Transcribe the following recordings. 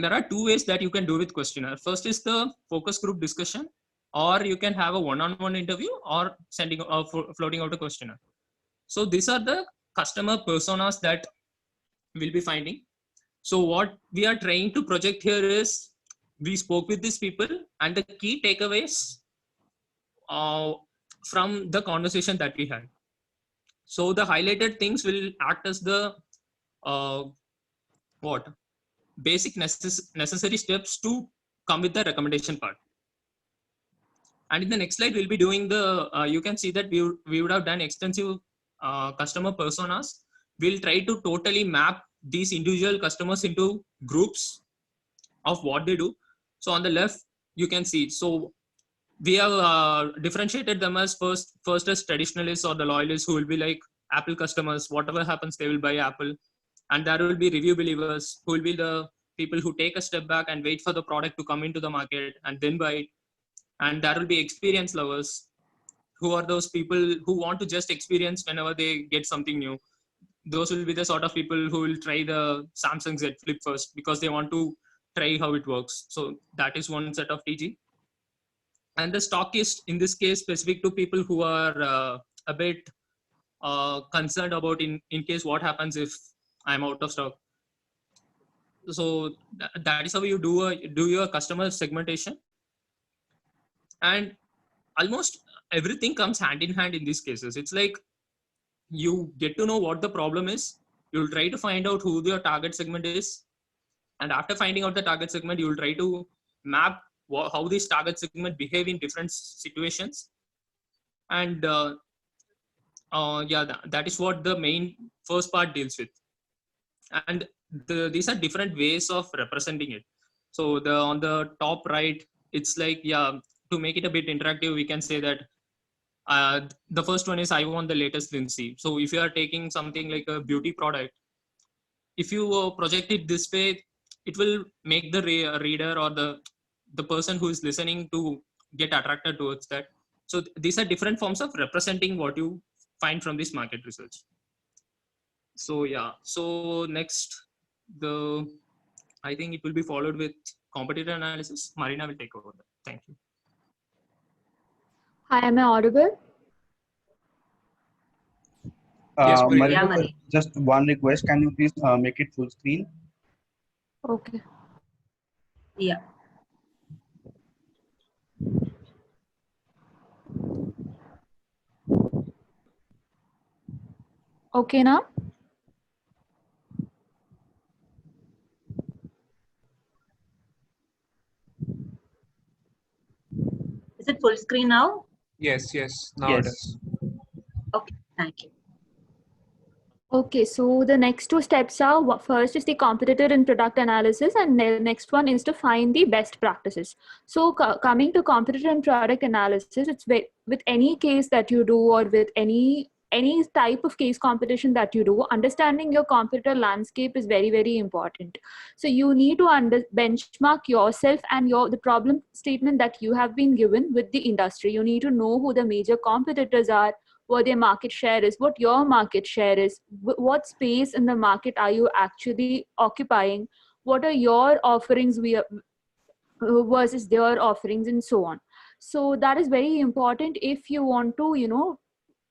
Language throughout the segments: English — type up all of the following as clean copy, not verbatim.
there are two ways that you can do with questionnaire. First is the focus group discussion, or you can have a one-on-one interview, or sending floating out a questionnaire. So these are the customer personas that we'll be finding. So what we are trying to project here is, we spoke with these people and the key takeaways from the conversation that we had. So the highlighted things will act as the what basic necessary steps to come with the recommendation part. And in the next slide, we'll be doing the, you can see that we would have done extensive customer personas. We'll try to totally map these individual customers into groups of what they do. So on the left, you can see, so we have differentiated them as first as traditionalists or the loyalists, who will be like Apple customers. Whatever happens, they will buy Apple. And there will be review believers, who will be the people who take a step back and wait for the product to come into the market and then buy it. And there will be experience lovers, who are those people who want to just experience whenever they get something new. Those will be the sort of people who will try the Samsung Z Flip first because they want to try how it works. So that is one set of TG. And the stockist, in this case, specific to people who are a bit concerned about in case what happens if I'm out of stock. So that is how you do your customer segmentation. And almost everything comes hand in hand in these cases. It's like you get to know what the problem is. You'll try to find out who your target segment is. And after finding out the target segment, you'll try to map how this target segment behave in different situations. And yeah, that is what the main first part deals with. And these are different ways of representing it. So on the top right, it's like, yeah, to make it a bit interactive, we can say that the first one is, I want the latest Lindsay. So if you are taking something like a beauty product, if you project it this way, it will make the reader or the person who is listening to get attracted towards that. So these are different forms of representing what you find from this market research. So yeah, so next, I think it will be followed with competitor analysis. Marina will take over that. Thank you. Hi, am I audible? Yes, Marina, just one request. Can you please make it full screen? Okay. Yeah. Okay now? Is it full screen now? Yes, now yes. it is. Okay, thank you. Okay, so the next two steps are, first is the competitor and product analysis, and the next one is to find the best practices. So coming to competitor and product analysis, it's with any case that you do, or with any type of case competition that you do, understanding your competitor landscape is very, very important. So you need to benchmark yourself and the problem statement that you have been given with the industry. You need to know who the major competitors are, what their market share is, what your market share is, what space in the market are you actually occupying, what are your offerings versus their offerings, and so on. So that is very important if you want to,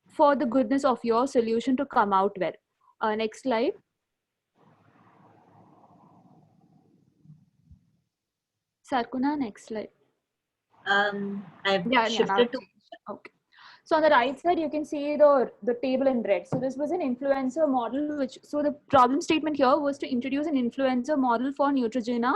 for the goodness of your solution to come out well. Next slide. Sarkuna, next slide. I've shifted to. Okay. So on the right side, you can see the table in red. So this was an influencer model, so the problem statement here was to introduce an influencer model for Neutrogena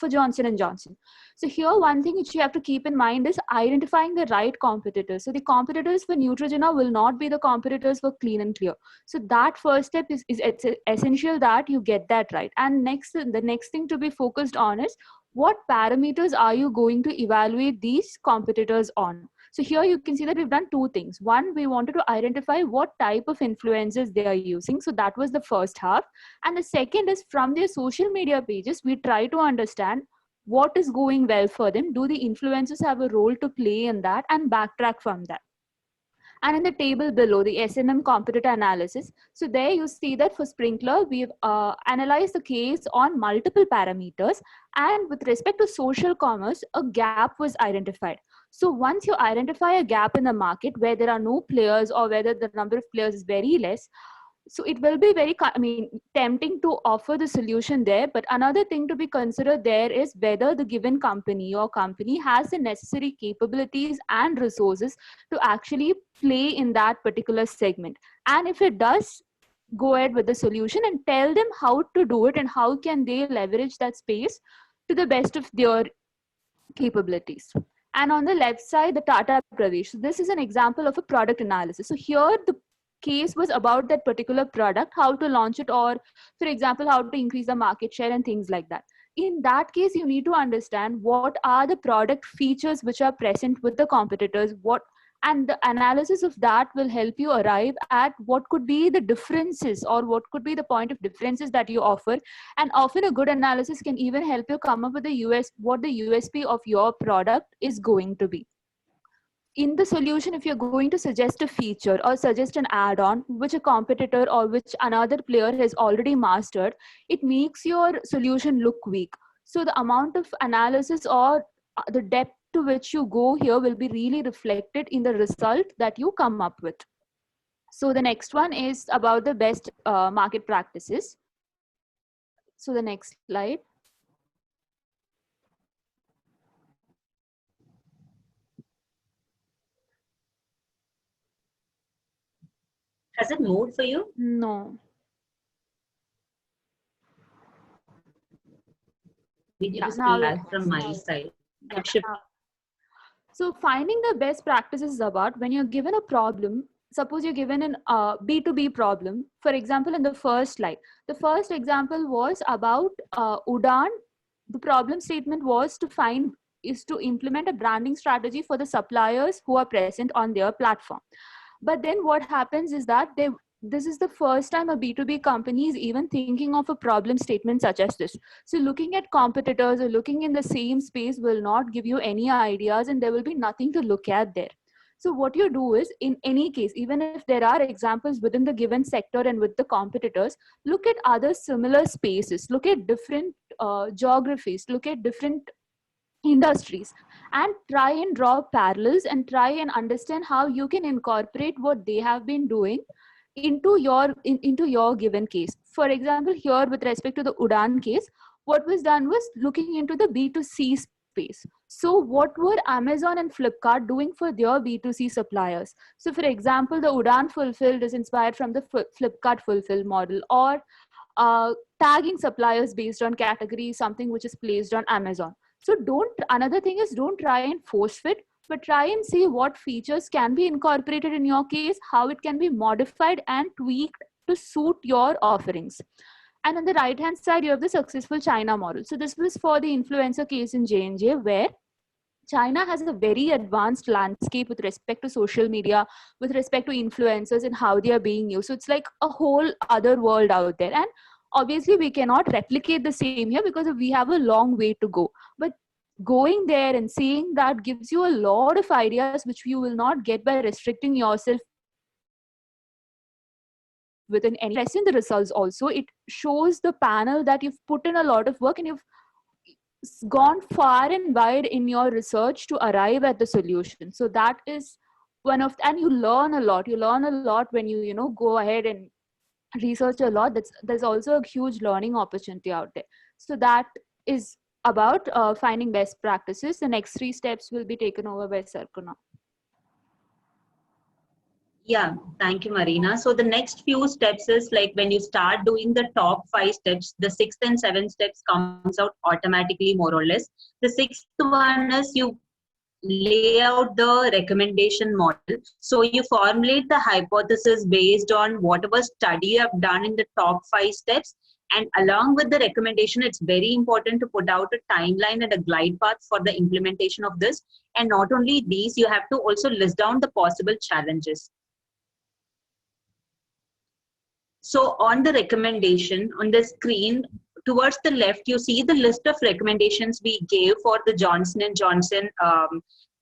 for Johnson & Johnson. So here, one thing which you have to keep in mind is identifying the right competitors. So the competitors for Neutrogena will not be the competitors for Clean and Clear. So that first step is it's essential that you get that right. And the next thing to be focused on is, what parameters are you going to evaluate these competitors on? So here you can see that we've done two things. One, we wanted to identify what type of influencers they are using. So that was the first half. And the second is, from their social media pages, we try to understand what is going well for them. Do the influencers have a role to play in that, and backtrack from that? And in the table below, the S&M competitor analysis, so there you see that for Sprinkler, we've analyzed the case on multiple parameters, and with respect to social commerce, a gap was identified. So once you identify a gap in the market where there are no players or whether the number of players is very less, so it will be very, tempting to offer the solution there. But another thing to be considered there is whether the given company or company has the necessary capabilities and resources to actually play in that particular segment. And if it does, go ahead with the solution and tell them how to do it and how can they leverage that space to the best of their capabilities. And on the left side, the Tata Pradesh. So this is an example of a product analysis. So here the case was about that particular product, how to launch it, or for example, how to increase the market share and things like that. In that case, you need to understand what are the product features which are present with the competitors, and the analysis of that will help you arrive at what could be the differences or what could be the point of differences that you offer. And often a good analysis can even help you come up with what the USP of your product is going to be. In the solution, if you're going to suggest a feature or suggest an add-on which a competitor or which another player has already mastered, it makes your solution look weak. So the amount of analysis or the depth to which you go here will be really reflected in the result that you come up with. So the next one is about the best market practices. So the next slide. Has it moved for you? No. It was Now back from my side. So finding the best practices is about when you're given a problem. Suppose you're given an B2B problem. For example, in the first slide, the first example was about Udaan. The problem statement was to implement a branding strategy for the suppliers who are present on their platform. But then what happens is that this is the first time a B2B company is even thinking of a problem statement such as this. So looking at competitors or looking in the same space will not give you any ideas, and there will be nothing to look at there. So what you do is, in any case, even if there are examples within the given sector and with the competitors, look at other similar spaces, look at different geographies, look at different industries, and try and draw parallels and try and understand how you can incorporate what they have been doing into your given case. For example, here with respect to the Udaan case, what was done was looking into the B2C space. So what were Amazon and Flipkart doing for their B2C suppliers? So for example, the Udaan Fulfilled is inspired from the Flipkart Fulfill model, or tagging suppliers based on category, something which is placed on Amazon. So another thing is, don't try and force fit, but try and see what features can be incorporated in your case, how it can be modified and tweaked to suit your offerings. And on the right hand side, you have the successful China model. So this was for the influencer case in J&J, where China has a very advanced landscape with respect to social media, with respect to influencers and how they are being used. So it's like a whole other world out there. And obviously we cannot replicate the same here because we have a long way to go. But going there and seeing that gives you a lot of ideas which you will not get by restricting yourself within any. Pressing the results also, it shows the panel that you've put in a lot of work and you've gone far and wide in your research to arrive at the solution. So that is and you learn a lot. You learn a lot when you go ahead and research a lot. There's also a huge learning opportunity out there. So that is about finding best practices. The next 3 steps will be taken over by Sarkuna. Yeah, thank you, Marina. So the next few steps is like when you start doing the top 5 steps, the 6th and 7th steps comes out automatically, more or less. The 6th one is you lay out the recommendation model. So you formulate the hypothesis based on whatever study you have done in the top 5 steps. And along with the recommendation, it's very important to put out a timeline and a glide path for the implementation of this. And not only these, you have to also list down the possible challenges. So on the recommendation on the screen, towards the left, you see the list of recommendations we gave for the Johnson & Johnson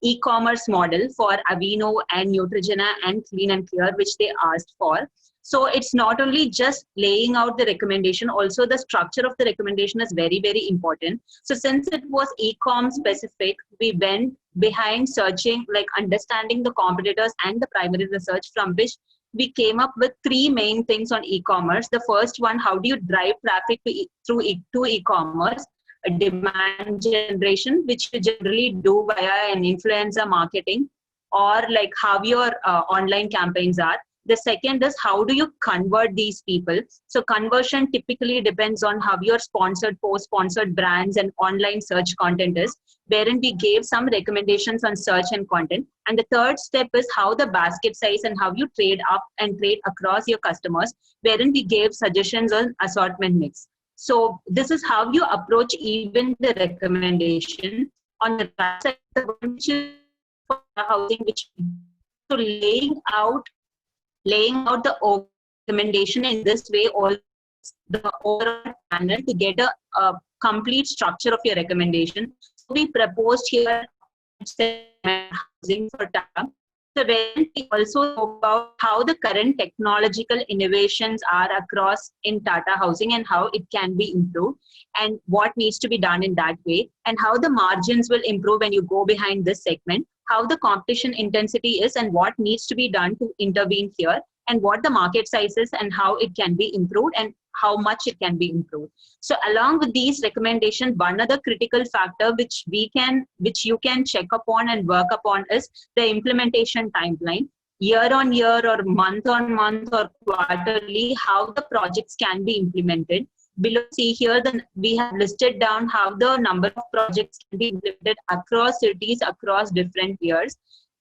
e-commerce model for Aveeno and Neutrogena and Clean and Clear, which they asked for. So it's not only just laying out the recommendation, also the structure of the recommendation is very, very important. So since it was e-com specific, we went behind searching, like understanding the competitors and the primary research, from which we came up with three main things on e-commerce. The first one, how do you drive traffic to e-commerce? A demand generation, which you generally do via an influencer marketing, or like how your online campaigns are. The second is, how do you convert these people? So conversion typically depends on how your sponsored post, sponsored brands and online search content is, wherein we gave some recommendations on search and content. And the third step is how the basket size and how you trade up and trade across your customers, wherein we gave suggestions on assortment mix. So this is how you approach even the recommendation. On the right side, the housing, which so laying out the recommendation in this way, all the overall panel to get a complete structure of your recommendation. So we proposed here housing for Tata. So when we also talk about how the current technological innovations are across in Tata Housing and how it can be improved and what needs to be done in that way, and how the margins will improve when you go behind this segment, how the competition intensity is and what needs to be done to intervene here, and what the market size is and how it can be improved and how much it can be improved. So along with these recommendations, one other critical factor which you can check upon and work upon is the implementation timeline. Year on year or month on month or quarterly, how the projects can be implemented. Below, see here, we have listed down how the number of projects can be implemented across cities, across different years.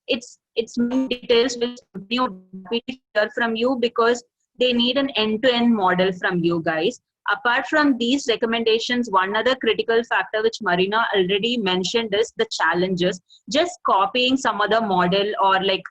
It's details which we hear from you, because they need an end-to-end model from you guys. Apart from these recommendations, one other critical factor which Marina already mentioned is the challenges. Just copying some other model or like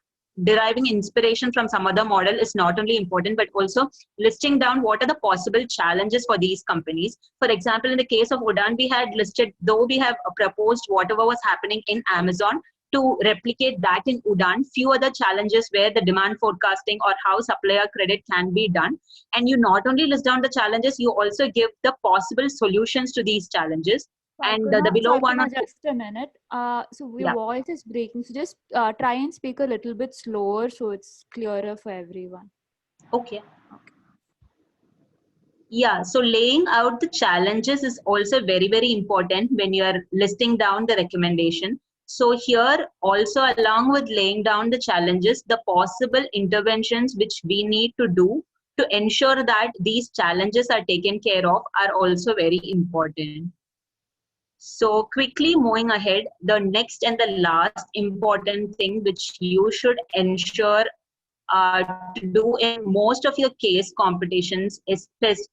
deriving inspiration from some other model is not only important, but also listing down what are the possible challenges for these companies. For example, in the case of Udaan, we had listed, though we have proposed whatever was happening in Amazon, to replicate that in Udaan, few other challenges where the demand forecasting or how supplier credit can be done. And you not only list down the challenges, you also give the possible solutions to these challenges. And the below one. Just a minute. So your voice is breaking. So just try and speak a little bit slower so it's clearer for everyone. Okay. Yeah, so laying out the challenges is also very, very important when you are listing down the recommendation. So here also, along with laying down the challenges, the possible interventions which we need to do to ensure that these challenges are taken care of are also very important. So quickly moving ahead, the next and the last important thing which you should ensure to do in most of your case competitions,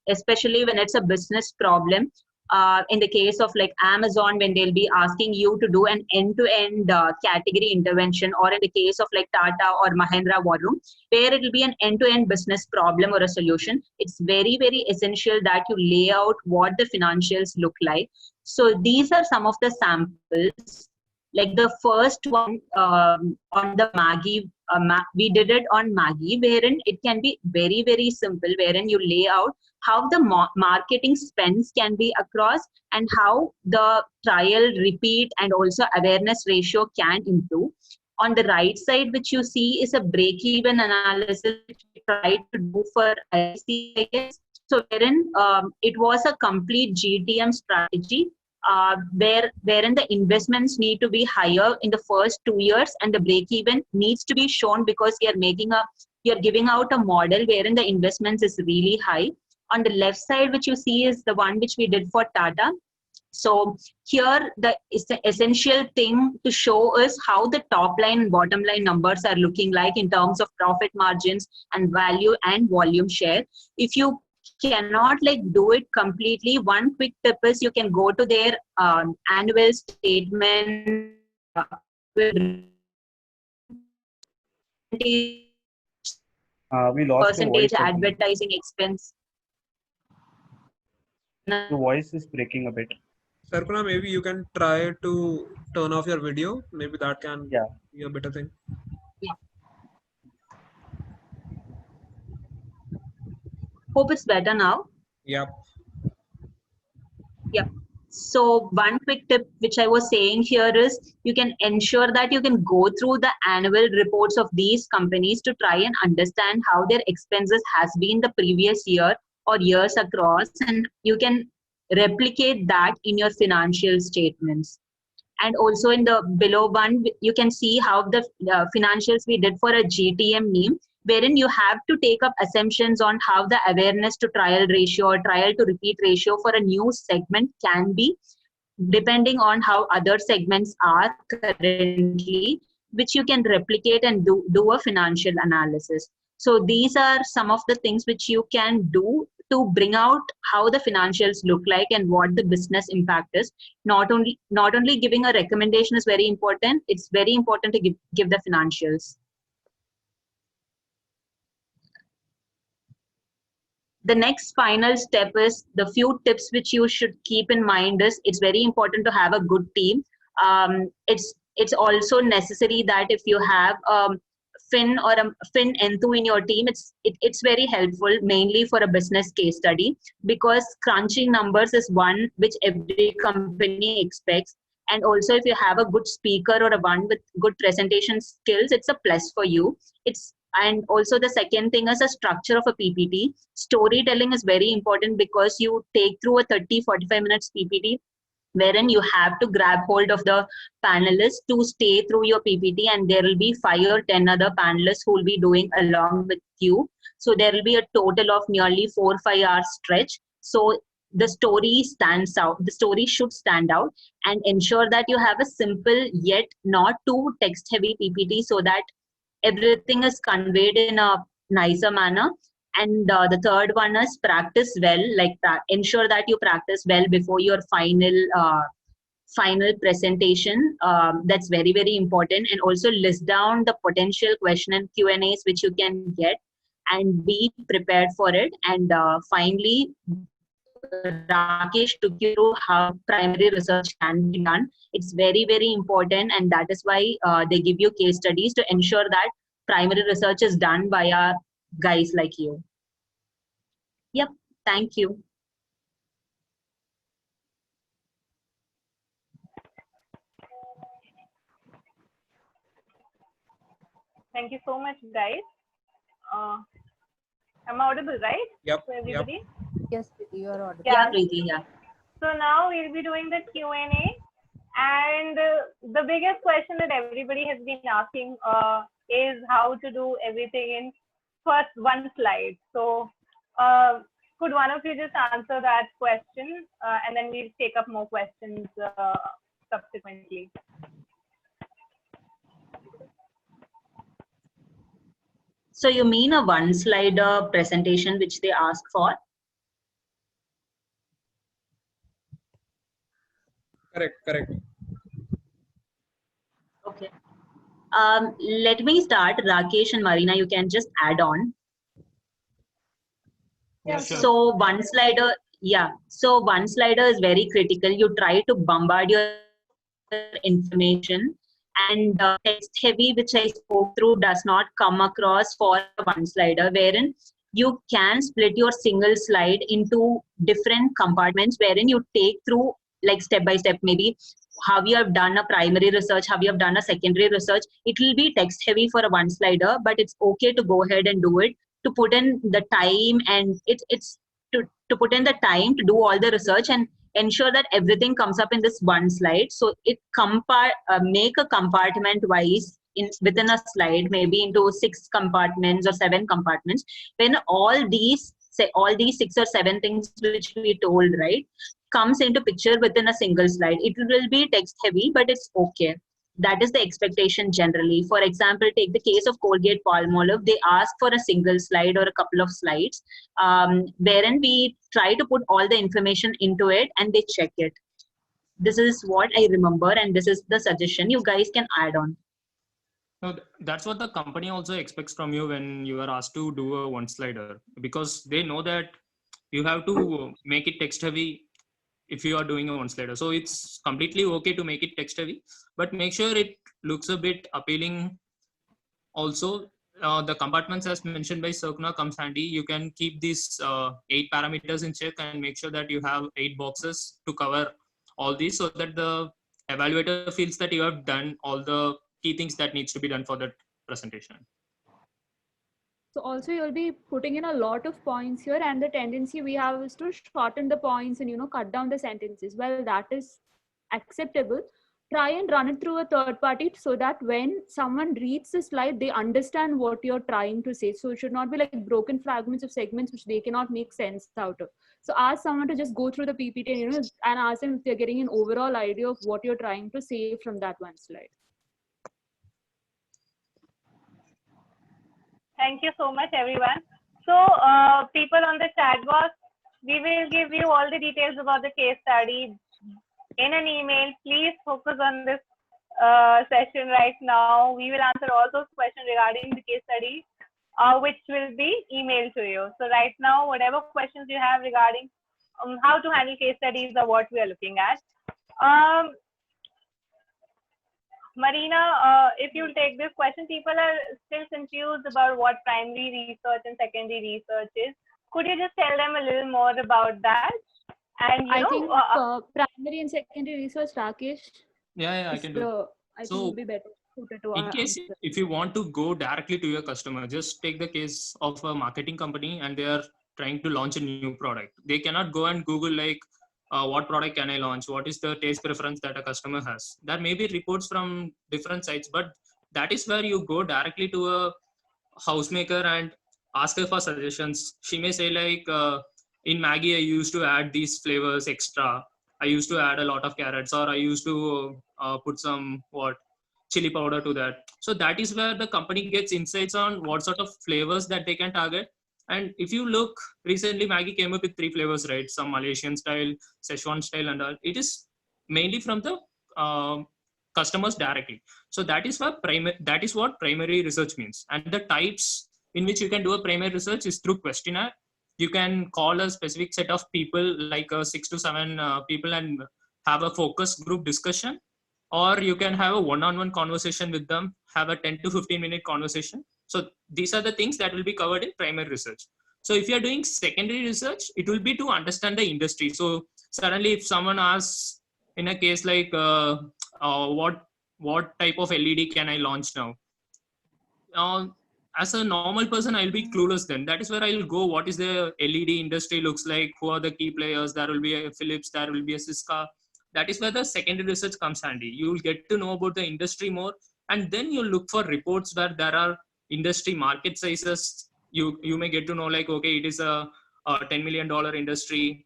especially when it's a business problem. In the case of like Amazon, when they'll be asking you to do an end-to-end category intervention, or in the case of like Tata or Mahindra War Room, where it will be an end-to-end business problem or a solution, it's very, very essential that you lay out what the financials look like. So these are some of the samples. Like the first one on the Maggi, we did it on Maggi, wherein it can be very, very simple, wherein you lay out how the marketing spends can be across and how the trial, repeat, and also awareness ratio can improve. On the right side, which you see is a break-even analysis which we tried to do for IC, I guess. So wherein it was a complete GTM strategy, wherein the investments need to be higher in the first 2 years and the break-even needs to be shown, because you're giving out a model wherein the investments is really high. On the left side, which you see is the one which we did for Tata. So here the essential thing to show is how the top line and bottom line numbers are looking like in terms of profit margins and value and volume share. If you cannot like do it completely, one quick tip is you can go to their annual statement We lost percentage your voice. advertising expense. Your voice is breaking a bit. Sarkuna, maybe you can try to turn off your video. Maybe that can Yeah. be a better thing. Hope it's better now. Yep. Yep. So one quick tip which I was saying here is you can ensure that you can go through the annual reports of these companies to try and understand how their expenses has been the previous year or years across, and you can replicate that in your financial statements. And also in the below one, you can see how the financials we did for a GTM meme, wherein you have to take up assumptions on how the awareness to trial ratio or trial to repeat ratio for a new segment can be, depending on how other segments are currently, which you can replicate and do a financial analysis. So these are some of the things which you can do to bring out how the financials look like and what the business impact is. Not only giving a recommendation is very important, it's very important to give the financials. The next final step is the few tips which you should keep in mind is it's very important to have a good team. It's also necessary that if you have fin or a fin enthu in your team, it's very helpful mainly for a business case study, because crunching numbers is one which every company expects. And also if you have a good speaker or a one with good presentation skills, it's a plus for you. And also the second thing is a structure of a PPT. Storytelling is very important because you take through a 30-45 minutes PPT wherein you have to grab hold of the panelists to stay through your PPT, and there will be 5 or 10 other panelists who will be doing along with you. So there will be a total of nearly 4 or 5 hours stretch. So the story stands out. The story should stand out, and ensure that you have a simple yet not too text heavy PPT so that everything is conveyed in a nicer manner. And the third one is practice well, like that. Ensure that you practice well before your final presentation. That's very, very important. And also list down the potential question and Q&As which you can get, and be prepared for it. And finally, Rakesh took you through how primary research can be done. It's very, very important, and that is why they give you case studies to ensure that primary research is done by our guys like you. Yep, thank you. Thank you so much, guys. I'm audible, right? Yep. To everybody? Yes, you are audible. Yeah, Preeti, yeah. So now we'll be doing the Q&A. And the biggest question that everybody has been asking is how to do everything in first one slide. So could one of you just answer that question, and then we'll take up more questions subsequently. So you mean a one-slider presentation which they ask for? Correct. Okay. Let me start. Rakesh and Marina, you can just add on. Yeah, sure. So one slider, yeah. So one slider is very critical. You try to bombard your information, and text heavy, which I spoke through, does not come across for one slider, wherein you can split your single slide into different compartments, wherein you take through like step by step, maybe how you have done a primary research, how you have done a secondary research. It will be text heavy for a one slider, but it's okay to go ahead and do it, to put in the time, and it's to put in the time to do all the research and ensure that everything comes up in this one slide. So it make a compartment wise within a slide, maybe into 6 compartments or 7 compartments. When all these 6 or 7 things which we told, right, comes into picture within a single slide, it will be text heavy, but it's okay. That is the expectation generally. For example, take the case of Colgate Palmolive. They ask for a single slide or a couple of slides, wherein we try to put all the information into it and they check it. This is what I remember, and this is the suggestion. You guys can add on. No, that's what the company also expects from you when you are asked to do a one slider, because they know that you have to make it text heavy if you are doing a one slider. So it's completely okay to make it text heavy, but make sure it looks a bit appealing. Also, the compartments as mentioned by Sarkuna comes handy. You can keep these 8 parameters in check and make sure that you have 8 boxes to cover all these, so that the evaluator feels that you have done all the key things that needs to be done for that presentation. So also you'll be putting in a lot of points here, and the tendency we have is to shorten the points and, you know, cut down the sentences. Well, that is acceptable. Try and run it through a third party so that when someone reads the slide, they understand what you're trying to say. So it should not be like broken fragments of segments which they cannot make sense out of. So ask someone to just go through the PPT and, you know, and ask them if they're getting an overall idea of what you're trying to say from that one slide. Thank you so much, everyone. So people on the chat box, we will give you all the details about the case study in an email. Please focus on this session right now. We will answer all those questions regarding the case study, which will be emailed to you. So right now, whatever questions you have regarding how to handle case studies are what we are looking at. Marina, if you take this question, people are still confused about what primary research and secondary research is. Could you just tell them a little more about that? And I think primary and secondary research, Rakesh. Yeah, I can do. I think it would be better suited to in case answer. if you want to go directly to your customer, just take the case of a marketing company and they are trying to launch a new product. They cannot go and Google like, what product can I launch? What is the taste preference that a customer has? There may be reports from different sites, but that is where you go directly to a housemaker and ask her for suggestions. She may say like, in Maggi, I used to add these flavors extra. I used to add a lot of carrots, or I used to put some chili powder to that. So that is where the company gets insights on what sort of flavors that they can target. And if you look, recently Maggi came up with 3 flavors, right? Some Malaysian style, Szechuan style, and all. It is mainly from the customers directly. So that is what primary research means. And the types in which you can do a primary research is through questionnaire. You can call a specific set of people, like 6 to 7 people, and have a focus group discussion, or you can have a one-on-one conversation with them, have a 10 to 15-minute conversation. So these are the things that will be covered in primary research. So if you're doing secondary research, it will be to understand the industry. So suddenly if someone asks in a case like, what type of LED can I launch now? As a normal person, I'll be clueless then. That is where I'll go. What is the LED industry looks like? Who are the key players? There will be a Philips, there will be a Syska. That is where the secondary research comes handy. You will get to know about the industry more, and then you look for reports where there are industry market sizes. You may get to know like, okay, it is a $10 million industry.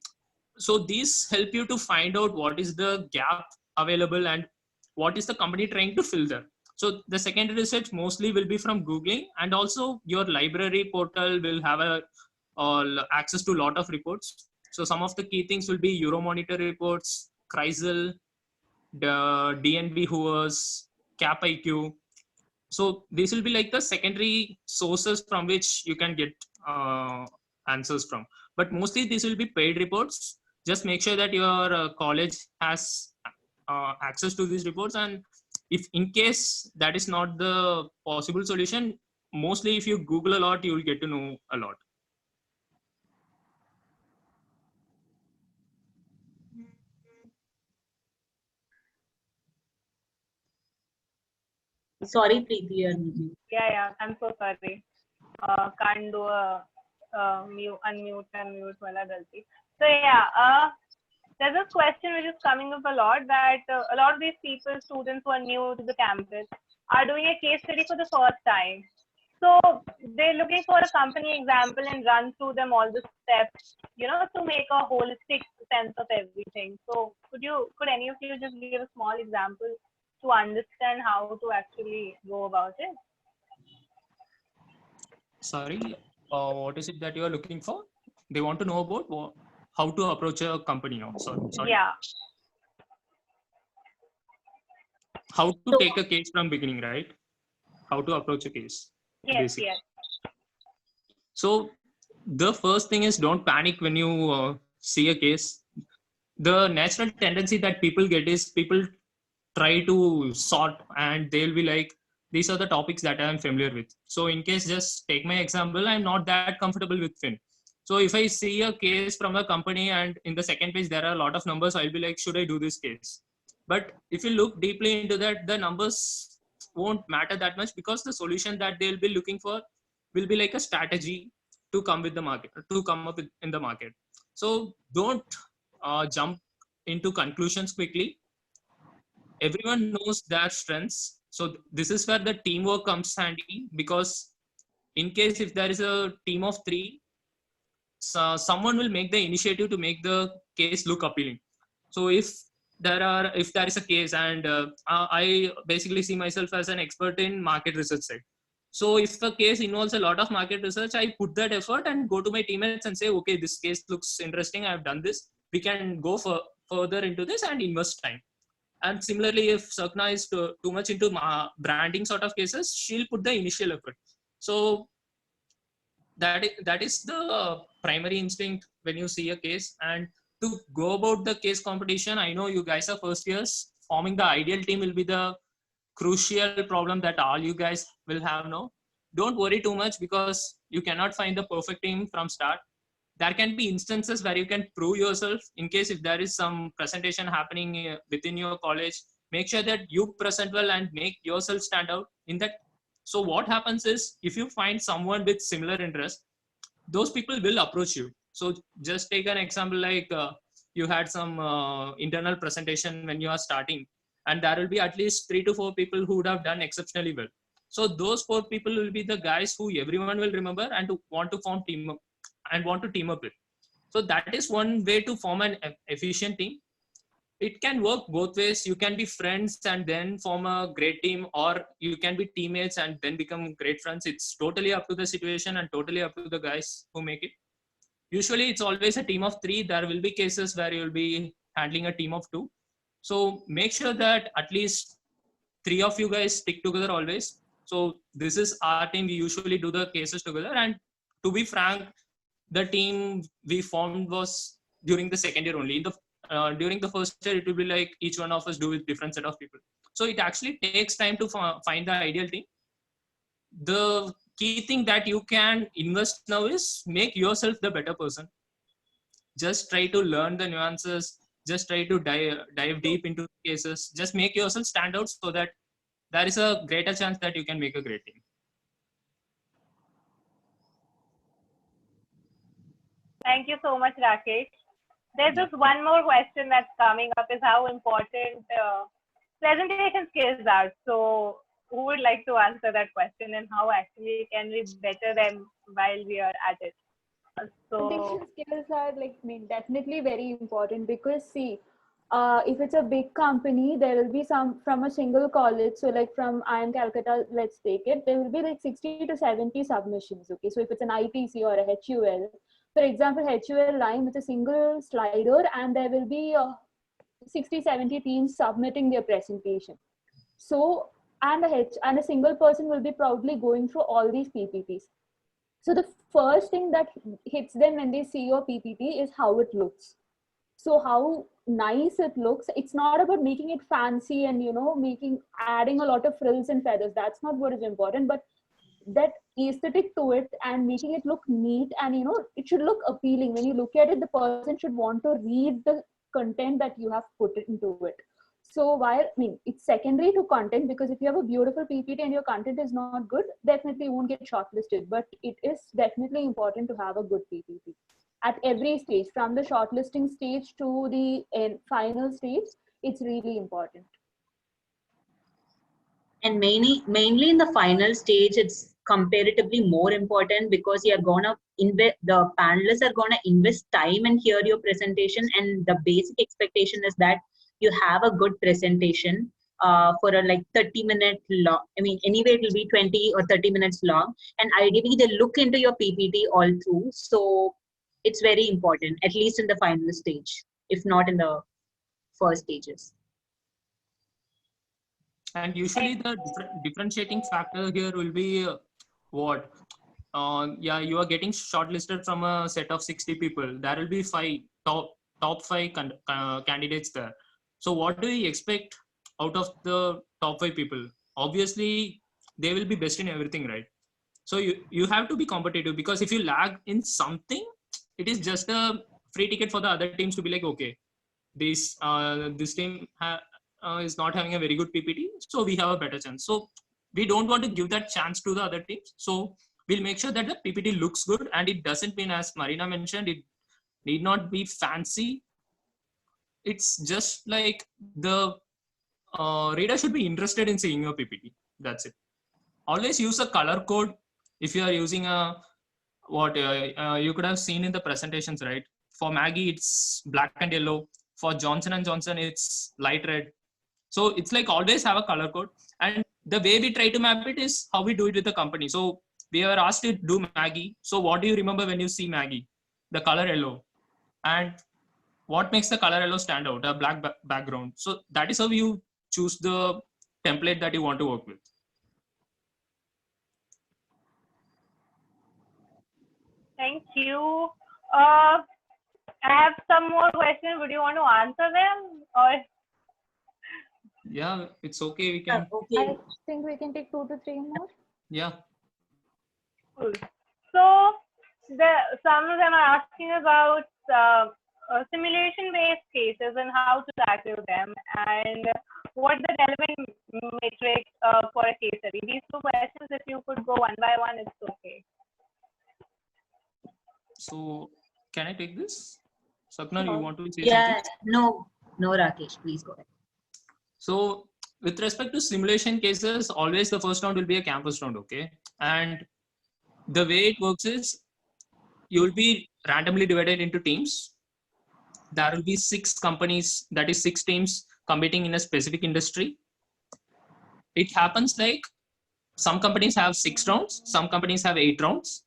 So these help you to find out what is the gap available and what is the company trying to fill there. So the secondary research mostly will be from Googling, and also your library portal will have access to a lot of reports. So some of the key things will be Euromonitor reports, Chrysler, the DNB Hoovers, CapIQ. So these will be like the secondary sources from which you can get answers from. But mostly these will be paid reports. Just make sure that your college has access to these reports, and if in case that is not the possible solution, mostly if you Google a lot, you will get to know a lot. Sorry, Preeti, you're muted. Yeah, I'm so sorry. Can't do a unmute and mute wala galti. So yeah, there's a question which is coming up a lot, that a lot of these people, students who are new to the campus, are doing a case study for the first time. So they're looking for a company example and run through them all the steps, to make a holistic sense of everything. So could any of you just give a small example to understand how to actually go about it? Sorry, what is it that you are looking for? They want to know about how to approach a company now. Sorry. Yeah. How to take a case from beginning, right? How to approach a case. Yes, basically. yes. So the first thing is, don't panic when you see a case. the natural tendency that people get is people try to sort and they'll be like, these are the topics that I'm familiar with. So in case, just take my example, I'm not that comfortable with fin. So if I see a case from a company and in the second page there are a lot of numbers, I'll be like, should I do this case? But if you look deeply into that, the numbers won't matter that much, because the solution that they'll be looking for will be like a strategy to come with the market, to come up with in the market. So don't jump into conclusions quickly. Everyone knows their strengths. So this is where the teamwork comes handy, because in case if there is a team of three, so someone will make the initiative to make the case look appealing. So if there is a case, and I basically see myself as an expert in market research side. So if a case involves a lot of market research, I put that effort and go to my teammates and say, okay, this case looks interesting, I've done this, we can go further into this and invest time. And similarly, if Sakna is too much into branding sort of cases, she'll put the initial effort. So that is the primary instinct when you see a case. And to go about the case competition, I know you guys are first years. Forming the ideal team will be the crucial problem that all you guys will have now. Don't worry too much, because you cannot find the perfect team from start. There can be instances where you can prove yourself. In case if there is some presentation happening within your college, make sure that you present well and make yourself stand out in that. So what happens is, if you find someone with similar interest, those people will approach you. So just take an example, like you had some internal presentation when you are starting, and there will be at least 3 to 4 people who would have done exceptionally well. So those 4 people will be the guys who everyone will remember and to want to form team up and want to team up with. So that is one way to form an efficient team. It can work both ways. You can be friends and then form a great team, or you can be teammates and then become great friends. It's totally up to the situation and totally up to the guys who make it. Usually it's always a team of 3. There will be cases where you'll be handling a team of 2. So make sure that at least 3 of you guys stick together always. So this is our team. We usually do the cases together. And to be frank, the team we formed was during the second year only. During the first year, it will be like each one of us do with different set of people. So it actually takes time to find the ideal team. The key thing that you can invest now is make yourself the better person. Just try to learn the nuances. Just try to dive deep into cases. Just make yourself stand out, so that there is a greater chance that you can make a great team. Thank you so much, Rakesh. There's just one more question that's coming up, is how important presentation skills are. So who would like to answer that question, and how actually can we better them while we are at it? So Presentation skills are definitely very important, because see, if it's a big company, there will be some from a single college. So like from IIM Calcutta, let's take it, there will be like 60 to 70 submissions. Okay, so if it's an ITC or a HUL, for example, HUL line with a single slider, and there will be 60, 70 teams submitting their presentation. So, and a single person will be probably going through all these PPTs. So the first thing that hits them when they see your PPT is how it looks. So how nice it looks. It's not about making it fancy and, adding a lot of frills and feathers. That's not what is important, but that aesthetic to it and making it look neat, and it should look appealing. When you look at it, the person should want to read the content that you have put into it. So it's secondary to content, because if you have a beautiful PPT and your content is not good, definitely you won't get shortlisted. But it is definitely important to have a good PPT at every stage, from the shortlisting stage to the final stage. It's really important. And mainly in the final stage, it's comparatively more important, because you're gonna invest, the panelists are gonna invest time and hear your presentation, and the basic expectation is that you have a good presentation for a 30-minute long. Anyway, it will be 20 or 30 minutes long, and ideally they look into your PPT all through. So it's very important, at least in the final stage, if not in the first stages. And usually the differentiating factor here will be what? You are getting shortlisted from a set of 60 people. There will be 5 top top 5 candidates there. So what do we expect out of the top 5 people? Obviously, they will be best in everything, right? So you have to be competitive, because if you lag in something, it is just a free ticket for the other teams to be like, okay, this team is not having a very good PPT, so we have a better chance. So we don't want to give that chance to the other teams. So we'll make sure that the PPT looks good, and it doesn't mean, as Marina mentioned, it need not be fancy. It's just like the reader should be interested in seeing your PPT. That's it. Always use a color code. If you are using a what you could have seen in the presentations, right? For Maggie, it's black and yellow. For Johnson & Johnson, it's light red. So it's like always have a color code. And the way we try to map it is how we do it with the company. So we were asked to do Maggie. So what do you remember when you see Maggie? The color yellow. And what makes the color yellow stand out? A black background. So that is how you choose the template that you want to work with. Thank you. I have some more questions. Would you want to answer them? Or Yeah, it's okay. We can. Okay. I think we can take 2 to 3 more. Yeah. cool. So some of them are asking about simulation-based cases and how to tackle them, and what the relevant metric for a case study. These 2 questions, if you could go one by one, it's okay. So can I take this? Sapna, you want to say Yeah, something? no, Rakesh, please go ahead. So with respect to simulation cases, always the first round will be a campus round, okay? And the way it works is you will be randomly divided into teams. There will be 6 companies, that is 6 teams competing in a specific industry. It happens like some companies have 6 rounds, some companies have 8 rounds.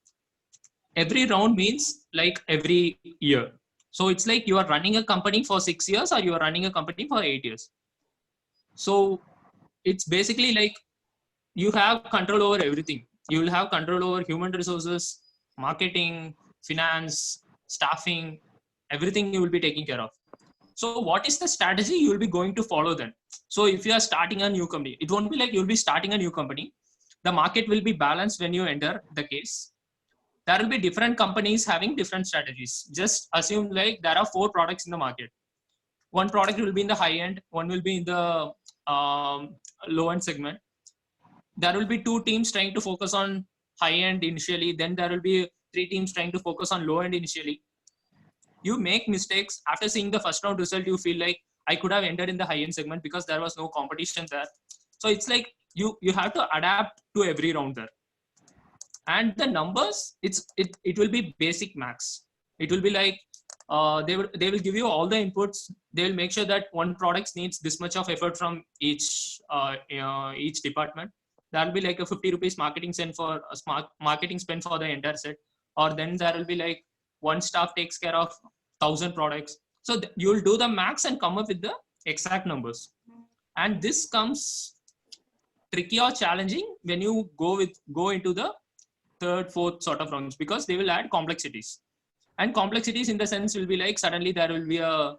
Every round means like every year. So it's like you are running a company for 6 years or you are running a company for 8 years. So it's basically like you have control over everything. You will have control over human resources, marketing, finance, staffing, everything you will be taking care of. So what is the strategy you will be going to follow then? So if you are starting a new company, it won't be like you'll be starting a new company. The market will be balanced when you enter the case. There will be different companies having different strategies. Just assume like there are 4 products in the market. One product will be in the high end, one will be in the low end segment. There will be 2 teams trying to focus on high end initially. Then there will be 3 teams trying to focus on low end initially. You make mistakes. After seeing the first round result, you feel like I could have entered in the high end segment because there was no competition there. So it's like you have to adapt to every round there. And the numbers, it will be basic max. It will be like they will give you all the inputs. They will make sure that one product needs this much of effort from each department. That will be like a 50 rupees marketing spend for a smart marketing spend for the entire set. Or then there will be like one staff takes care of 1,000 products. So you'll do the max and come up with the exact numbers. And this comes tricky or challenging when you go into the 3rd, 4th sort of rounds, because they will add complexities. And complexities in the sense will be like suddenly there will be a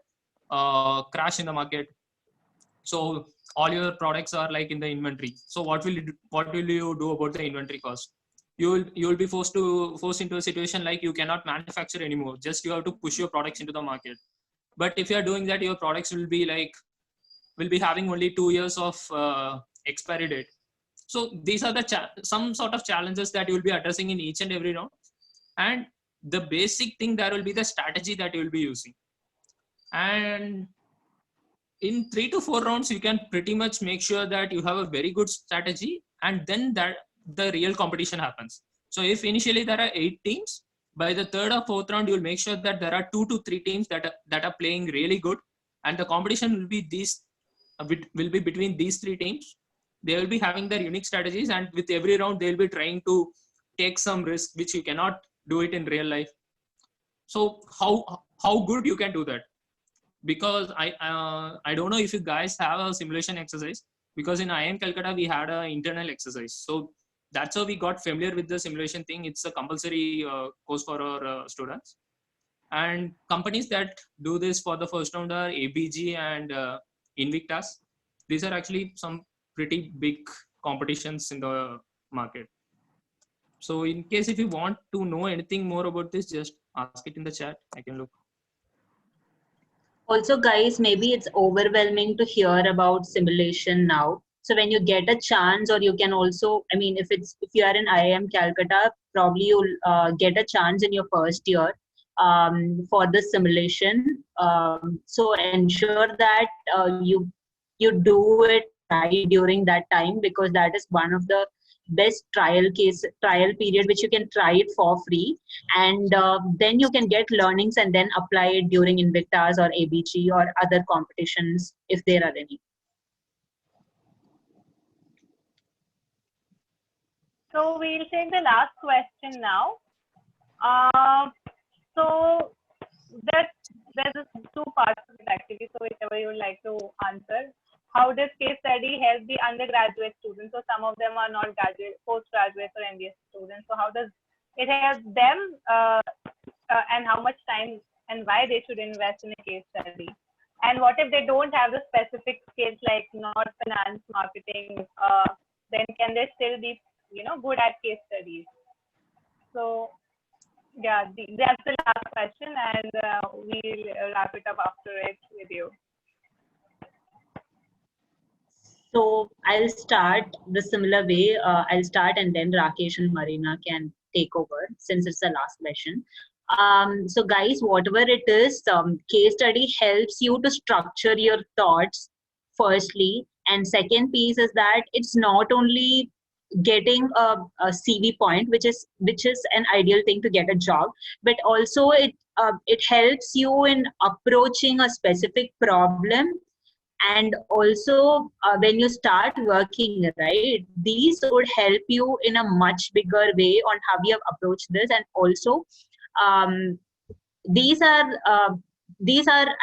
crash in the market. So all your products are like in the inventory. So what will you do about the inventory cost? You will be forced into a situation like you cannot manufacture anymore. Just you have to push your products into the market. But if you are doing that, your products will be having only 2 years of expiry date. So these are the some sort of challenges that you will be addressing in each and every round. And the basic thing there will be the strategy that you will be using. And in 3 to 4 rounds, you can pretty much make sure that you have a very good strategy, and then that the real competition happens. So if initially there are 8 teams, by the 3rd or 4th round, you'll make sure that there are 2 to 3 teams that are playing really good, and the competition will be between these 3 teams. They will be having their unique strategies, and with every round they'll be trying to take some risk which you cannot do it in real life. So how good you can do that? Because I don't know if you guys have a simulation exercise, because in IIM Calcutta we had an internal exercise. So that's how we got familiar with the simulation thing. It's a compulsory course for our students. And companies that do this for the first round are ABG and Invictus. These are actually some pretty big competitions in the market. So in case if you want to know anything more about this, just ask it in the chat. I can look. Also, guys, maybe it's overwhelming to hear about simulation now. So when you get a chance, or you can also, I mean, if you are in IIM Calcutta, probably you'll get a chance in your first year for the simulation. So ensure that you do it right during that time, because that is one of the best trial period which you can try it for free, and then you can get learnings and then apply it during Invictus or ABG or other competitions if there are any. So we'll take the last question now. So there's two parts of it actually. So whichever you would like to answer. How does case study help the undergraduate students? So some of them are not graduate, postgraduate or MBA students. So how does it help them, and how much time and why they should invest in a case study? And what if they don't have the specific skills like not finance, marketing? Then can they still be, good at case studies? So yeah, that's the last question, and we'll wrap it up after it with you. So I'll start the similar way. I'll start, and then Rakesh and Marina can take over since it's the last question. So guys, whatever it is, case study helps you to structure your thoughts firstly. And second piece is that it's not only getting a CV point, which is an ideal thing to get a job, but also it helps you in approaching a specific problem. And also when you start working, right, these would help you in a much bigger way on how you have approached this. And also um, these are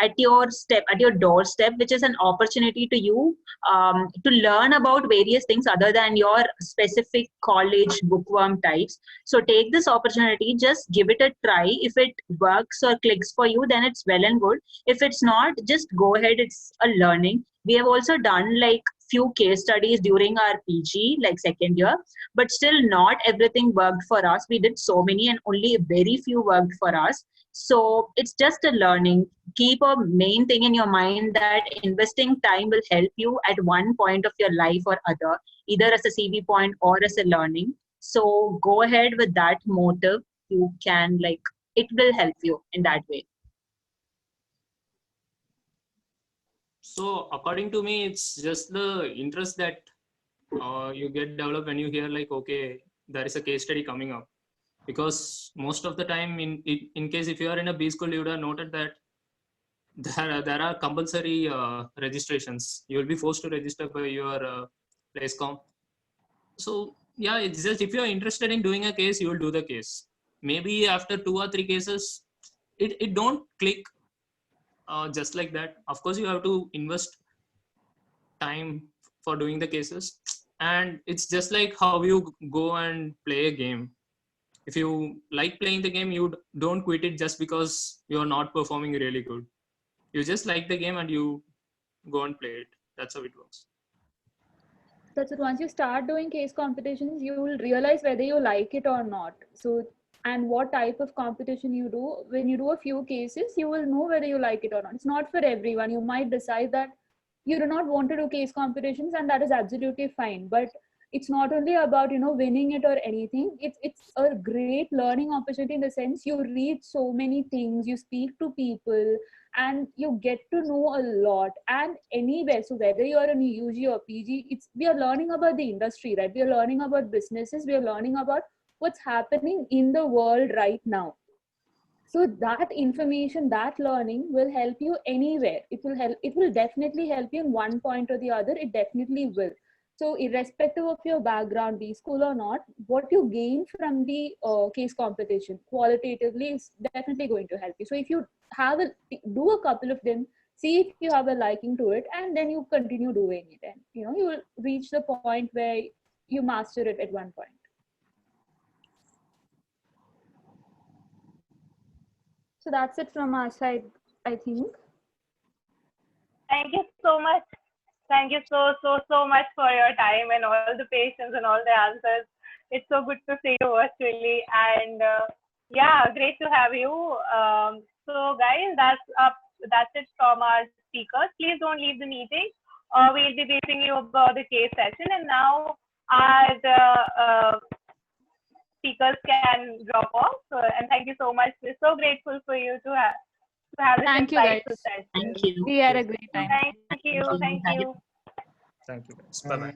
at your doorstep, which is an opportunity to you to learn about various things other than your specific college bookworm types. So take this opportunity, just give it a try. If it works or clicks for you, then it's well and good. If it's not, just go ahead, it's a learning. We have also done like few case studies during our PG, like second year, but still not everything worked for us. We did so many and only very few worked for us. So it's just a learning. Keep a main thing in your mind that investing time will help you at one point of your life or other, either as a CV point or as a learning. So go ahead with that motive. You can it will help you in that way. So according to me, it's just the interest that you get developed when you hear like, okay, there is a case study coming up. Because most of the time, in case if you are in a B school, you would have noted that there are compulsory registrations. You will be forced to register by your place com. So yeah, it's just if you are interested in doing a case, you will do the case. Maybe after 2 or 3 cases, it don't click just like that. Of course, you have to invest time for doing the cases, and it's just like how you go and play a game. If you like playing the game, you don't quit it just because you're not performing really good. You just like the game and you go and play it. That's how it works. That's it. Once you start doing case competitions, you will realize whether you like it or not. So, and what type of competition you do. When you do a few cases, you will know whether you like it or not. It's not for everyone. You might decide that you do not want to do case competitions, and that is absolutely fine. But it's not only about winning it or anything. It's a great learning opportunity in the sense you read so many things, you speak to people, and you get to know a lot. And anywhere, so whether you're in UG or PG, we are learning about the industry, right? We are learning about businesses, we are learning about what's happening in the world right now. So that information, that learning will help you anywhere. It will definitely help you in one point or the other. It definitely will. So irrespective of your background, be school or not, what you gain from the case competition qualitatively is definitely going to help you. So if you do a couple of them, see if you have a liking to it, and then you continue doing it, and you will reach the point where you master it at one point. So that's it from our side, I think. Thank you so much. Thank you so much for your time and all the patience and all the answers. It's so good to see you virtually, and yeah, great to have you. So guys, that's it from our speakers. Please don't leave the meeting. We'll be briefing you about the case session, and now our speakers can drop off. And thank you so much. We're so grateful for you to have this Thank you, insightful guys. session. Thank you. We had a great time. Thank you. Thank you. Thank you guys. Bye bye.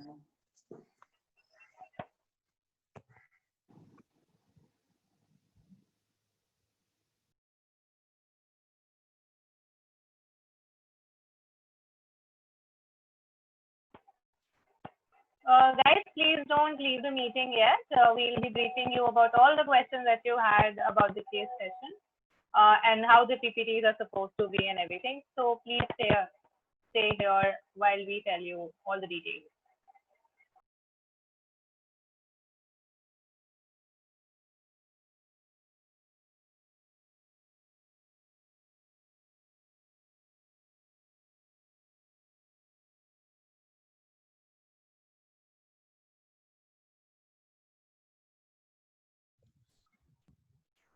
Guys, please don't leave the meeting yet. We'll be briefing you about all the questions that you had about the case session and how the PPTs are supposed to be and everything. So please stay here while we tell you all the details.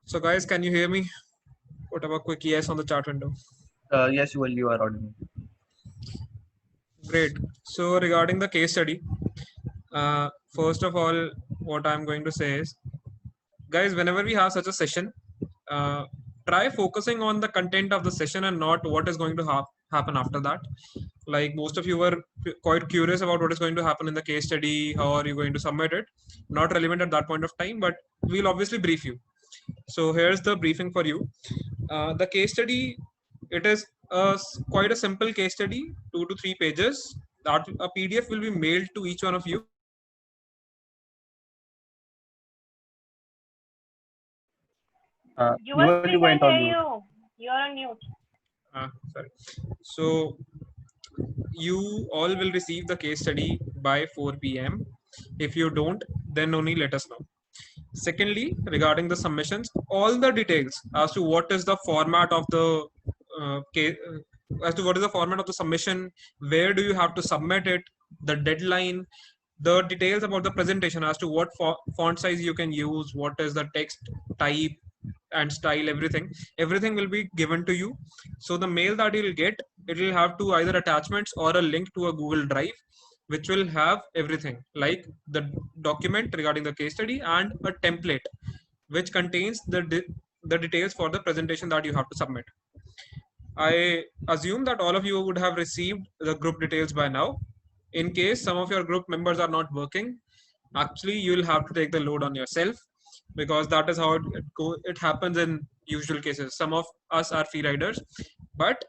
So guys, can you hear me? Put up a quick yes on the chat window. Yes, you are audible. Great. So regarding the case study, first of all, what I'm going to say is, guys, whenever we have such a session, try focusing on the content of the session and not what is going to happen after that. Like most of you were quite curious about what is going to happen in the case study, how are you going to submit it? Not relevant at that point of time, but we'll obviously brief you. So here's the briefing for you. The case study, it is quite a simple case study, 2 to 3 pages. That a PDF will be mailed to each one of you. You went went on hear mute. you. You're on mute. Sorry. So you all will receive the case study by 4 p.m. If you don't, then only let us know. Secondly, regarding the submissions, all the details as to what is the format of the case, as to what is the format of the submission, where do you have to submit it, the deadline, the details about the presentation as to what font size you can use, what is the text type and style, everything will be given to you. So the mail that you'll get, it will have two either attachments or a link to a Google Drive, which will have everything like the document regarding the case study and a template which contains the details for the presentation that you have to submit. I assume that all of you would have received the group details by now. In case some of your group members are not working, actually you'll have to take the load on yourself, because that is how it happens in usual cases. Some of us are free riders, but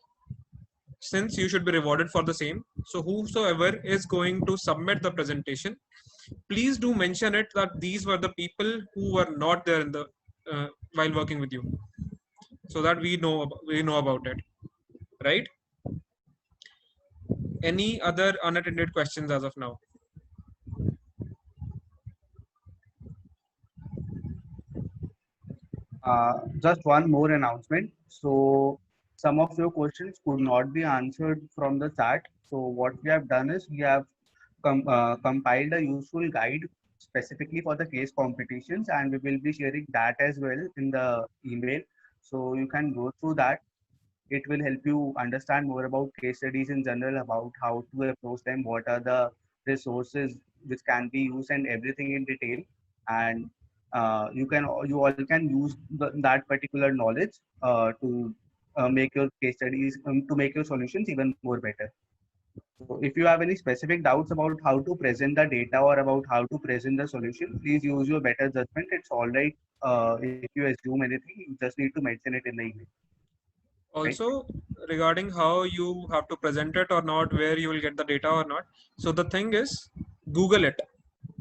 since you should be rewarded for the same, so whosoever is going to submit the presentation, please do mention it that these were the people who were not there in the while working with you, so that we know about it, right? Any other unattended questions as of now? Just one more announcement. So some of your questions could not be answered from the chat. So what we have done is we have compiled a useful guide specifically for the case competitions, and we will be sharing that as well in the email. So you can go through that. It will help you understand more about case studies in general, about how to approach them, what are the resources which can be used, and everything in detail. And you all can use that particular knowledge to make your case studies, to make your solutions even more better. So if you have any specific doubts about how to present the data or about how to present the solution, please use your better judgment. It's all right. If you assume anything, you just need to mention it in the email. Also, regarding how you have to present it or not, where you will get the data or not. So the thing is, Google it.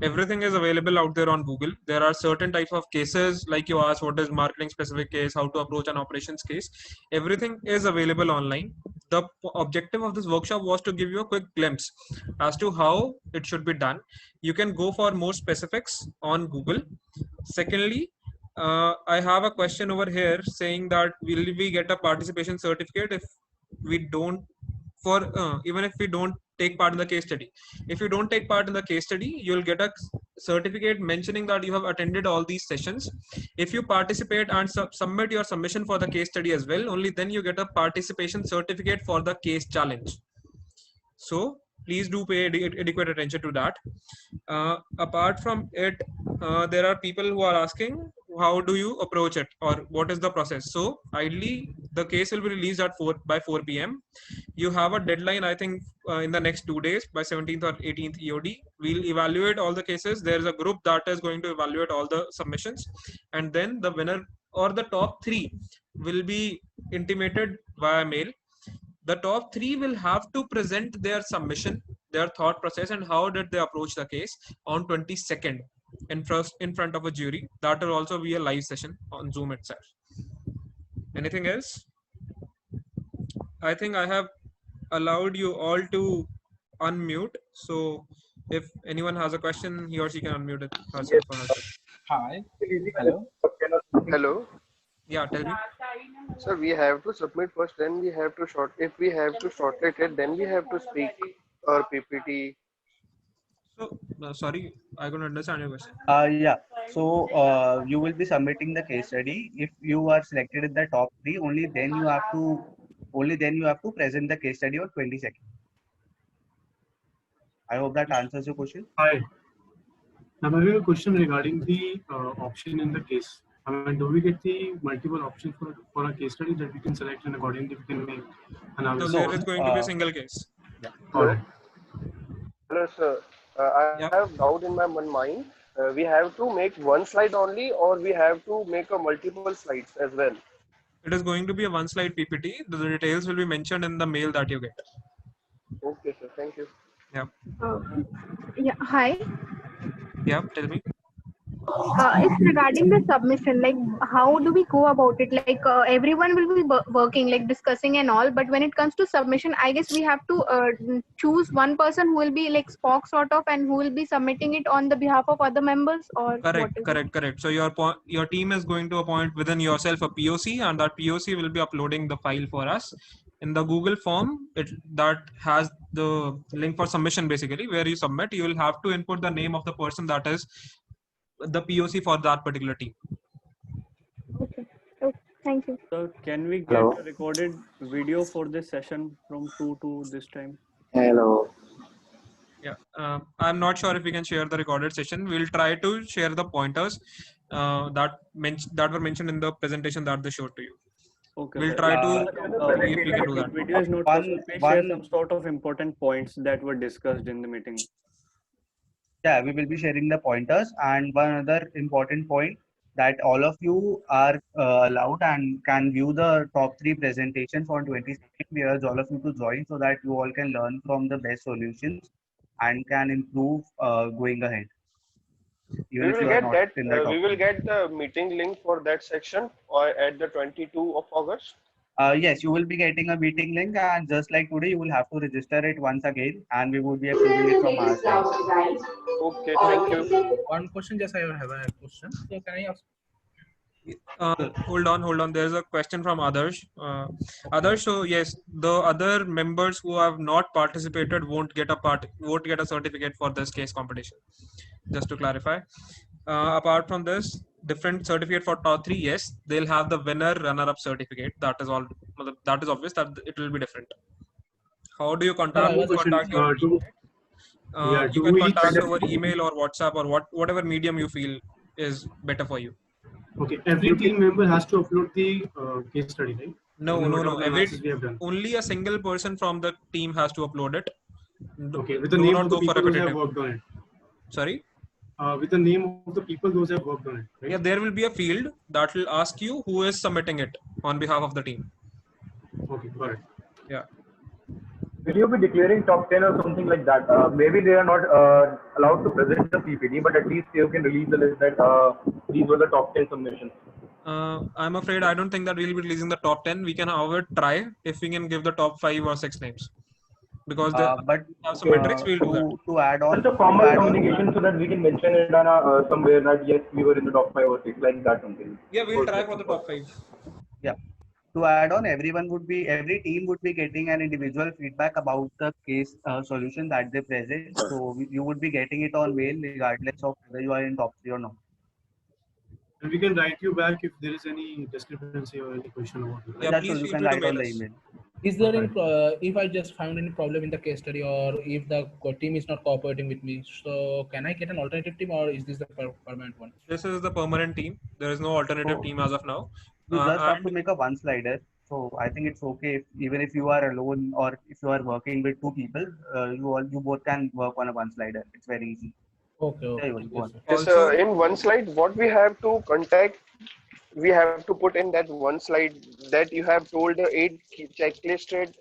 Everything is available out there on Google. There are certain types of cases, like you asked, what is marketing specific case, how to approach an operations case. Everything is available online. The objective of this workshop was to give you a quick glimpse as to how it should be done. You can go for more specifics on Google. Secondly, I have a question over here saying that will we get a participation certificate if we don't, even if we don't take part in the case study? If you don't take part in the case study, you'll get a certificate mentioning that you have attended all these sessions. If you participate and submit your submission for the case study as well, only then you get a participation certificate for the case challenge. So please do pay adequate attention to that. Apart from it, there are people who are asking how do you approach it or what is the process. So ideally the case will be released at 4 p.m. You have a deadline, I think, in the next 2 days, by 17th or 18th EOD. We'll evaluate all the cases. There is a group that is going to evaluate all the submissions, and then the winner or the top 3 will be intimated via mail. The top 3 will have to present their submission, their thought process, and how did they approach the case on 22nd in front of a jury. That will also be a live session on Zoom itself. Anything else? I think I have allowed you all to unmute. So if anyone has a question, he or she can unmute it herself or herself. Hi. Hello. Hello. Yeah, tell me. So we have to submit first, then we have to short. If we have to shortlist it, then we have to speak or PPT. So sorry, I couldn't understand your question. Yeah. So you will be submitting the case study. If you are selected in the top 3, only then you have to present the case study on 22nd. I hope that answers your question. Hi. Now I have a question regarding the option in the case. I mean, do we get the multiple options for a case study that we can select, and accordingly we can make analysis? So there is going to be a single case. Yeah. All right. Hello, sir. I have doubt in my mind. We have to make one slide only, or we have to make a multiple slides as well. It is going to be a 1-slide PPT. The details will be mentioned in the mail that you get. Okay, sir. Thank you. Yeah. Yeah. Hi. Yeah. Tell me. It's regarding the submission. Like, how do we go about it? Like, everyone will be working, like discussing and all. But when it comes to submission, I guess we have to choose one person who will be like Spock sort of, and who will be submitting it on the behalf of other members. Or Correct. So your team is going to appoint within yourself a POC, and that POC will be uploading the file for us in the Google form. That has the link for submission, basically, where you submit. You will have to input the name of the person that is the POC for that particular team. Okay. Oh, thank you. So can we get a recorded video for this session from 2 to this time? Hello. Yeah, I'm not sure if we can share the recorded session. We'll try to share the pointers that were mentioned in the presentation that they showed to you. Okay. We'll try to see if we can do that. Video is not possible. Please share some sort of important points that were discussed in the meeting. Yeah, we will be sharing the pointers, and one other important point that all of you are allowed and can view the top 3 presentations on 22nd. We urge all of you to join so that you all can learn from the best solutions and can improve going ahead. We will get the meeting link for that section or at the 22 of August. Yes, you will be getting a meeting link, and just like today, you will have to register it once again, and we will be approving it from our side. Okay, thank you. One question, just I have a question. So can I ask? Hold on. There's a question from Adarsh. Adarsh, so yes, the other members who have not participated won't get a certificate for this case competition. Just to clarify. Apart from this, different certificate for top 3. Yes, they'll have the winner runner-up certificate. That is all. That is obvious that it will be different. How do you contact? You can contact over email or WhatsApp or whatever medium you feel is better for you. Okay. Every team member has to upload the case study, right? No. Only a single person from the team has to upload it. Okay. With the name of the people who have worked on it. Sorry. With the name of the people those have worked on it. Right? Yeah, there will be a field that will ask you who is submitting it on behalf of the team. Okay, got it. Yeah. Will you be declaring top 10 or something like that? Maybe they are not allowed to present the PPT, but at least you can release the list that these were the top 10 submissions. I'm afraid I don't think that we'll be releasing the top 10. We can, however, try if we can give the top 5 or 6 names. because they But have some metrics. We'll do that. to add on, Just a formal communication so that we can mention it on somewhere that yes, we were in the top 5 or 6, like that something. Yeah, we'll try for the top 5. Yeah. To add on, every team would be getting an individual feedback about the case solution that they present. So you would be getting it on mail regardless of whether you are in top 3 or not. And we can write you back if there is any discrepancy or any question about it. Yeah, That's please so you feel can free to write mail on the us. email. Is there any if I just found any problem in the case study, or if the team is not cooperating with me, so can I get an alternative team, or is this the permanent one? This is the permanent team. There is no alternative So team as of now. you just have to And make a one slider. So I think it's okay even if you are alone or if you are working with 2 people, you both can work on a one slider. It's very easy. Okay. Yeah, you will go on. Yes, also, in one slide, what we have to contact, we have to put in that one slide that you have told the 8 checklisted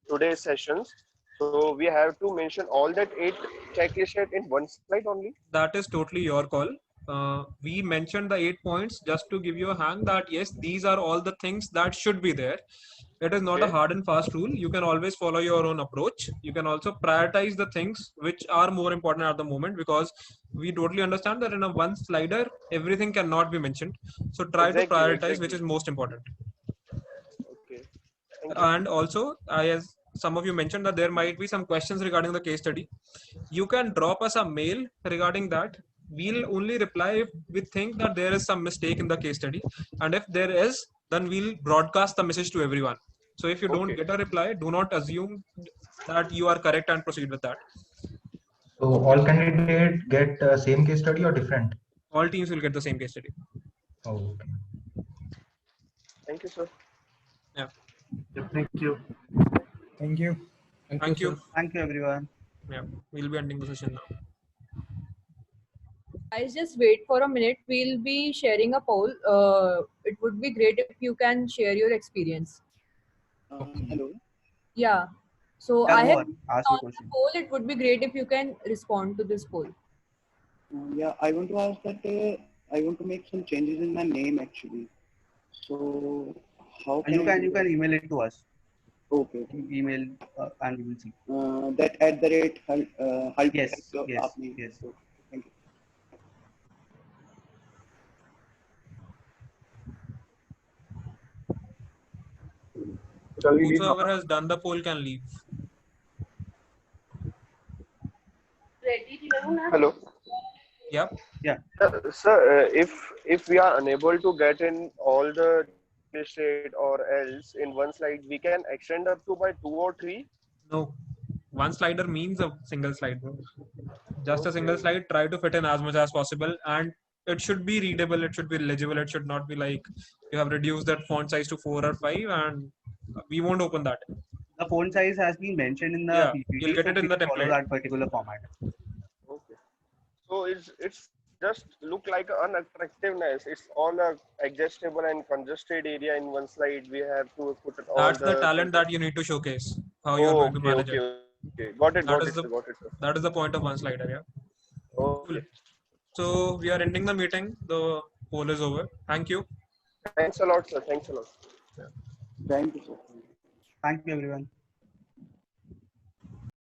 today's sessions. So we have to mention all that 8 checklisted in one slide only. that is totally your call. We mentioned the 8 points just to give you a hang that yes, these are all the things that should be there. It is not a hard and fast rule. You can always follow your own approach. You can also prioritize the things which are more important at the moment, because we totally understand that in a one slider, everything cannot be mentioned. So try to prioritize which is most important. Okay. And also, as some of you mentioned that there might be some questions regarding the case study, you can drop us a mail regarding that. We'll only reply if we think that there is some mistake in the case study, and if there is, then we'll broadcast the message to everyone. So if you don't get a reply, do not assume that you are correct and proceed with that. So all candidates get same case study or different? All teams will get the same case study. Oh, okay. Thank you, sir. Yeah. Thank you. Thank you. Thank you. Thank you, everyone. Yeah, we'll be ending the session now. Guys, just wait for a minute. We'll be sharing a poll. It would be great if you can share your experience. Hello. Yeah. So Yeah, I go have on. Ask your on the question. poll. It would be great if you can respond to this poll. Yeah, I want to ask that I want to make some changes in my name actually. So how can You I can do that? email it to us. Okay. Email and we will see. That at the rate Yes. Yes. Yes. Thank you. Whosoever has done the poll can leave. Hello. Yep. Yeah. Sir, if we are unable to get in all the listed or else in one slide, we can extend up to by 2 or 3. No. One slider means a single slide. Just a single slide. Try to fit in as much as possible, and it should be readable. It should be legible. It should not be like you have reduced that font size to 4 or 5, and we won't open that. The font size has been mentioned in the Yeah, PPT. you'll get so it in the please follow template. that particular format. Okay. So it's just look like unattractiveness. It's all a adjustable and congested area in one slide. We have to put it all. That's the talent that you need to showcase. How you are going to manage it. Okay. Got it. That Got is it. the Sir, got it. Sir. that is the point of one slider. Yeah. Okay. So we are ending the meeting. The poll is over. Thank you. Thanks a lot, sir. Thanks a lot. Thank you, sir. Thank you, everyone.